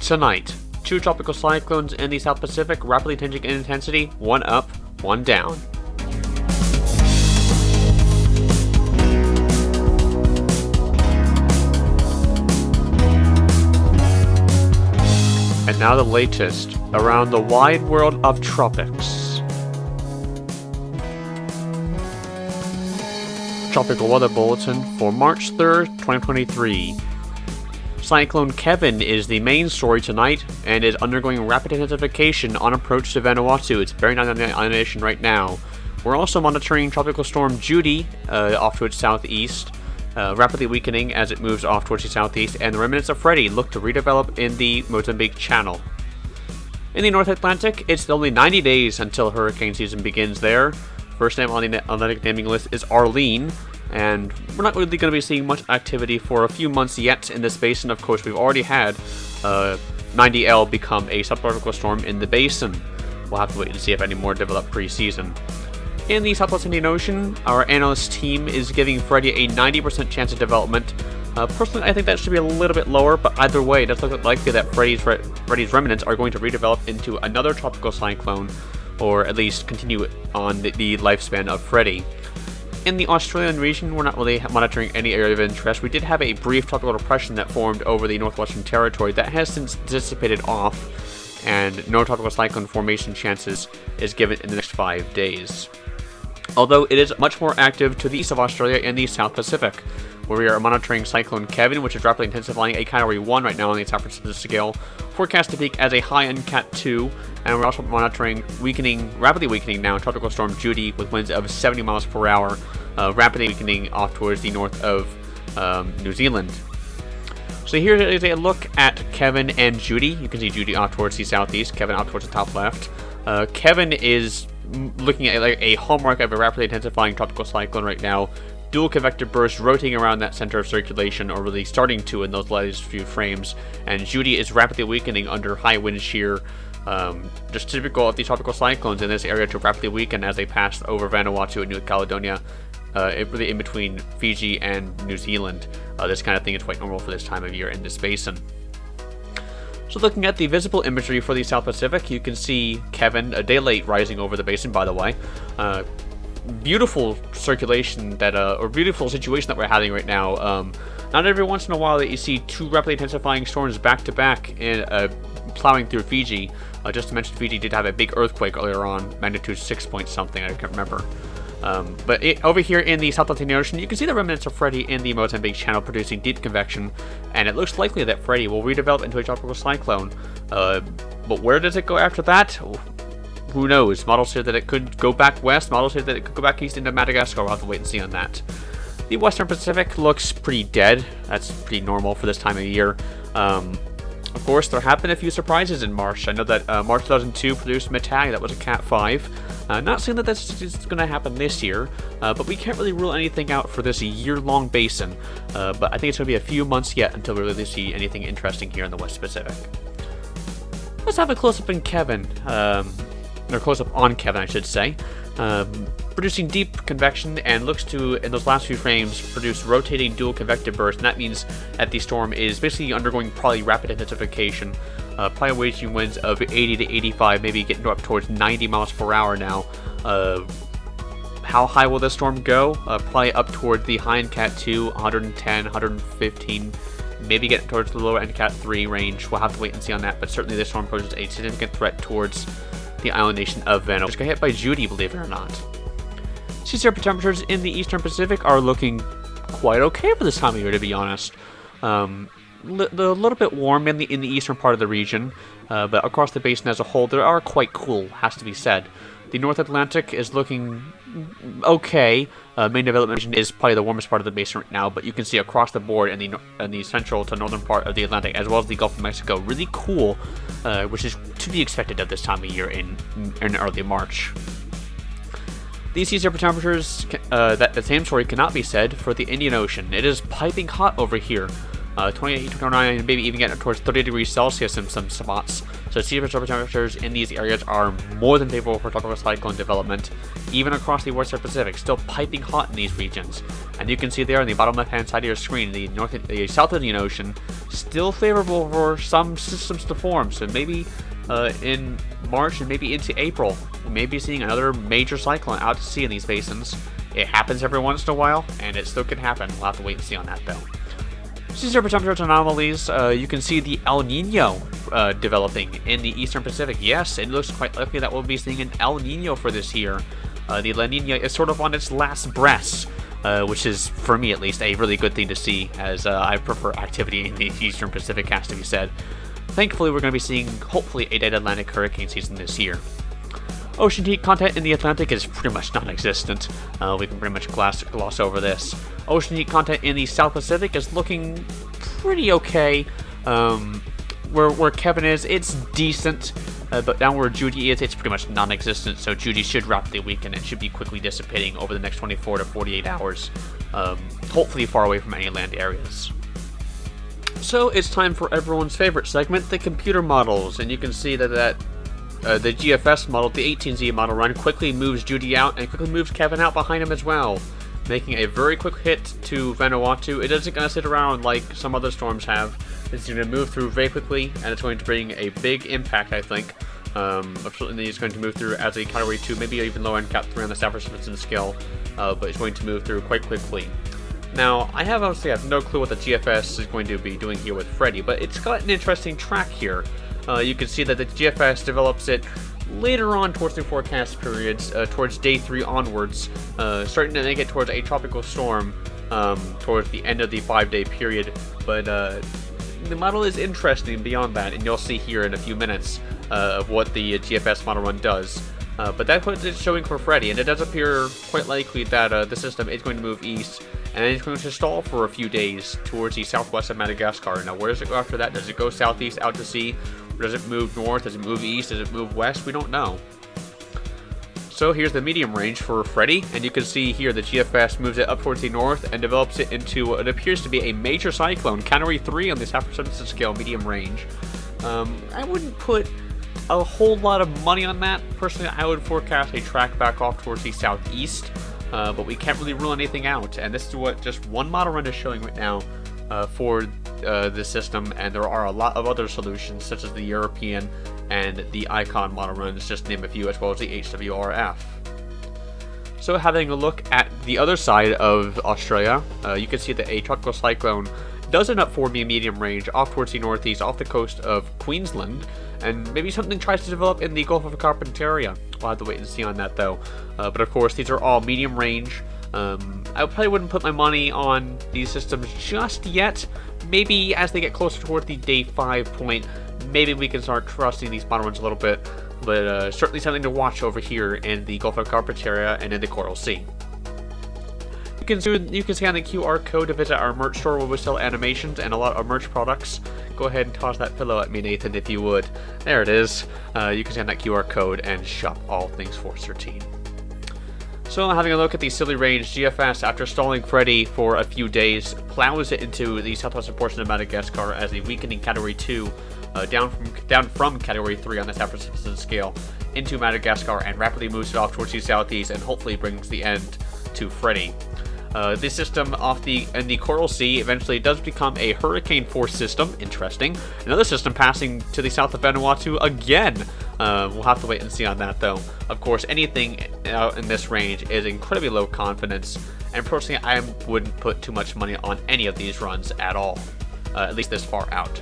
Tonight, two tropical cyclones in the South Pacific, rapidly changing in intensity, one up, one down. And now the latest around the wide world of tropics. Tropical Weather Bulletin for March 3rd, 2023. Cyclone Kevin is the main story tonight and is undergoing rapid intensification on approach to Vanuatu. It's bearing down on the island nation right now. We're also monitoring Tropical Storm Judy off to its southeast, rapidly weakening as it moves off towards the southeast, and the remnants of Freddy look to redevelop in the Mozambique Channel. In the North Atlantic, it's only 90 days until hurricane season begins there. First name on the Atlantic naming list is Arlene, and we're not really going to be seeing much activity for a few months yet in this basin. Of course, we've already had 90L become a subtropical storm in the basin. We'll have to wait and see if any more develop pre-season. In the Southwest Indian Ocean, our analyst team is giving Freddy a 90% chance of development. Personally, I think that should be a little bit lower, but either way, it does look likely that Freddy's remnants are going to redevelop into another tropical cyclone, or at least continue on the lifespan of Freddy. In the Australian region, we're not really monitoring any area of interest. We did have a brief tropical depression that formed over the Northwestern Territory that has since dissipated off, and no tropical cyclone formation chances is given in the next 5 days. Although it is much more active to the east of Australia in the South Pacific, where we are monitoring Cyclone Kevin, which is rapidly intensifying, a Category 1 right now on the San Francisco scale, forecast to peak as a high-end Cat 2, and we're also monitoring rapidly weakening now Tropical Storm Judy with winds of 70 miles per hour, rapidly weakening off towards the north of New Zealand. So here is a look at Kevin and Judy. You can see Judy off towards the southeast, Kevin off towards the top left. Kevin is looking at like a hallmark of a rapidly intensifying tropical cyclone right now. Dual convective bursts rotating around that center of circulation, or really starting to in those last few frames. And Judy is rapidly weakening under high wind shear, just typical of the tropical cyclones in this area to rapidly weaken as they pass over Vanuatu and New Caledonia, really in between Fiji and New Zealand. This kind of thing is quite normal for this time of year in this basin. So looking at the visible imagery for the South Pacific, you can see Kevin, a day late, rising over the basin, by the way. Beautiful circulation or beautiful situation that we're having right now. Not every once in a while that you see two rapidly intensifying storms back to back plowing through Fiji. Just to mention, Fiji did have a big earthquake earlier on, magnitude 6 point something, I can't remember. But over here in the South Atlantic Ocean, you can see the remnants of Freddy in the Mozambique Channel producing deep convection, and it looks likely that Freddy will redevelop into a tropical cyclone. But where does it go after that? Who knows? Models say that it could go back west, models say that it could go back east into Madagascar. We'll have to wait and see on that. The Western Pacific looks pretty dead. That's pretty normal for this time of year. Of course, there have been a few surprises in March. I know that March 2002 produced Metag, that was a Cat 5. Not saying that that's going to happen this year, but we can't really rule anything out for this year-long basin. But I think it's going to be a few months yet until we really see anything interesting here in the West Pacific. Let's have a close-up in Kevin. Or close-up on Kevin, I should say. Producing deep convection and looks to, in those last few frames, produce rotating dual convective bursts, and that means that the storm is basically undergoing probably rapid intensification, probably reaching winds of 80 to 85, maybe getting up towards 90 miles per hour now. How high will this storm go? Probably up toward the high-end Cat 2, 110, 115, maybe get towards the lower-end Cat 3 range. We'll have to wait and see on that, but certainly this storm poses a significant threat towards the island nation of Vanuatu, which got hit by Judy, believe it or not. Sea surface temperatures in the Eastern Pacific are looking quite okay for this time of year, to be honest. A little bit warm in the eastern part of the region, but across the basin as a whole, they are quite cool, has to be said. The North Atlantic is looking okay. Main development region is probably the warmest part of the basin right now, but you can see across the board in the central to northern part of the Atlantic, as well as the Gulf of Mexico, really cool, which is to be expected at this time of year in early March. These sea surface temperatures, that the same story cannot be said for the Indian Ocean. It is piping hot over here. 28, 29, maybe even getting towards 30 degrees Celsius in some spots. So sea surface temperatures in these areas are more than favorable for tropical cyclone development, even across the Western Pacific, still piping hot in these regions. And you can see there on the bottom left-hand side of your screen, the South Indian Ocean, still favorable for some systems to form. So maybe in March and maybe into April, we may be seeing another major cyclone out to sea in these basins. It happens every once in a while, and it still could happen. We'll have to wait and see on that, though. Sea surface temperature anomalies, you can see the El Niño developing in the Eastern Pacific. Yes, it looks quite likely that we'll be seeing an El Niño for this year. The La Niña is sort of on its last breaths, which is, for me at least, a really good thing to see, as I prefer activity in the Eastern Pacific, has to be said. Thankfully, we're going to be seeing, hopefully, a dead Atlantic hurricane season this year. Ocean heat content in the Atlantic is pretty much non-existent. We can pretty much gloss over this. Ocean heat content in the South Pacific is looking pretty okay. Where Kevin is, it's decent. But down where Judy is, it's pretty much non-existent. So Judy should rapidly weaken and should be quickly dissipating over the next 24 to 48 hours. Hopefully far away from any land areas. So it's time for everyone's favorite segment, the computer models. And you can see that the GFS model, the 18Z model run, quickly moves Judy out and quickly moves Kevin out behind him as well, making a very quick hit to Vanuatu. It isn't going to sit around like some other storms have. It's going to move through very quickly, and it's going to bring a big impact, I think. Certainly it's going to move through as a Category 2, maybe even low-end Cat 3 on the Saffir-Simpson scale, but it's going to move through quite quickly. Now, I obviously have no clue what the GFS is going to be doing here with Freddy, but it's got an interesting track here. You can see that the GFS develops it later on towards the forecast periods, towards day 3 onwards, starting to make it towards a tropical storm towards the end of the 5-day period. But the model is interesting beyond that, and you'll see here in a few minutes of what the GFS model run does. But that's what it's showing for Freddy, and it does appear quite likely that the system is going to move east, and it's going to stall for a few days towards the southwest of Madagascar. Now, where does it go after that? Does it go southeast out to sea? Does it move north? Does it move east? Does it move west? We don't know. So here's the medium range for Freddy, and you can see here the GFS moves it up towards the north and develops it into what appears to be a major cyclone, Category 3 on the Saffir-Simpson scale, medium range. I wouldn't put a whole lot of money on that. Personally, I would forecast a track back off towards the southeast, but we can't really rule anything out, and this is what just one model run is showing right now for the system, and there are a lot of other solutions such as the European and the Icon model runs, just to name a few, as well as the HWRF. So having a look at the other side of Australia, you can see that a tropical cyclone does end up forming a medium range off towards the northeast, off the coast of Queensland, and maybe something tries to develop in the Gulf of Carpentaria. We'll have to wait and see on that, though. But of course, these are all medium range. I probably wouldn't put my money on these systems just yet. Maybe as they get closer toward the day 5 point, maybe we can start trusting these model runs a little bit. But certainly something to watch over here in the Gulf of Carpentaria and in the Coral Sea. You can scan the QR code to visit our merch store where we sell animations and a lot of merch products. Go ahead and toss that pillow at me, Nathan, if you would. There it is. You can scan that QR code and shop all things Force 13. So having a look at the Silly Range, GFS, after stalling Freddy for a few days, plows it into the southwestern portion of Madagascar as a weakening Category 2, down from Category 3 on the Saffir-Simpson scale, into Madagascar, and rapidly moves it off towards the southeast and hopefully brings the end to Freddy. This system in the Coral Sea eventually does become a hurricane force system. Interesting. Another system passing to the south of Vanuatu again. We'll have to wait and see on that, though. Of course, anything in this range is incredibly low confidence, and personally, I wouldn't put too much money on any of these runs at all, at least this far out.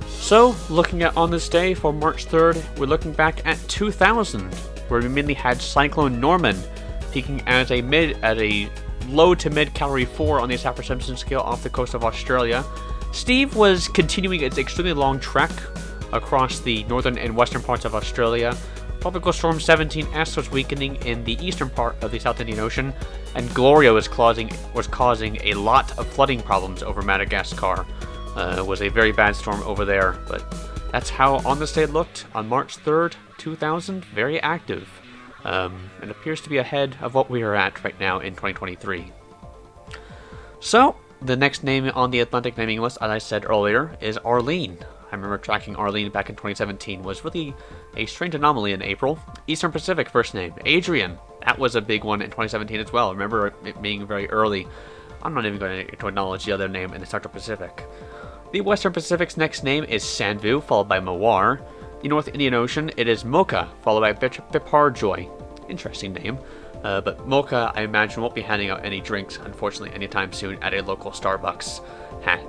So, looking at on this day for March 3rd, we're looking back at 2000, where we mainly had Cyclone Norman peaking as a low to mid Category 4 on the Saffir-Simpson scale off the coast of Australia. Steve was continuing its extremely long trek across the northern and western parts of Australia. Tropical Storm 17S was weakening in the eastern part of the South Indian Ocean, and Gloria was causing a lot of flooding problems over Madagascar. It was a very bad storm over there, but that's how on this day looked on March 3rd, 2000. Very active. And appears to be ahead of what we are at right now in 2023. So, The next name on the Atlantic naming list, as I said earlier, is Arlene. I remember tracking Arlene back in 2017. Was really a strange anomaly in April. Eastern Pacific first name, Adrian. That was a big one in 2017 as well. Remember it being very early. I'm not even going to acknowledge the other name in the Central Pacific. The Western Pacific's next name is Sanvu, followed by Mawar. The North Indian Ocean, it is Mocha, followed by Biparjoy. Interesting name. But Mocha, I imagine, won't be handing out any drinks, unfortunately, anytime soon at a local Starbucks.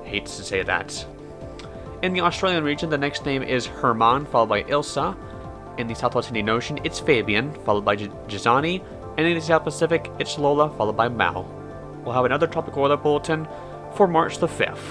Hates to say that. In the Australian region, the next name is Herman, followed by Ilsa. In the Southwest Indian Ocean, it's Fabian, followed by Jazani. And in the South Pacific, it's Lola, followed by Mao. We'll have another topical weather bulletin for March the 5th.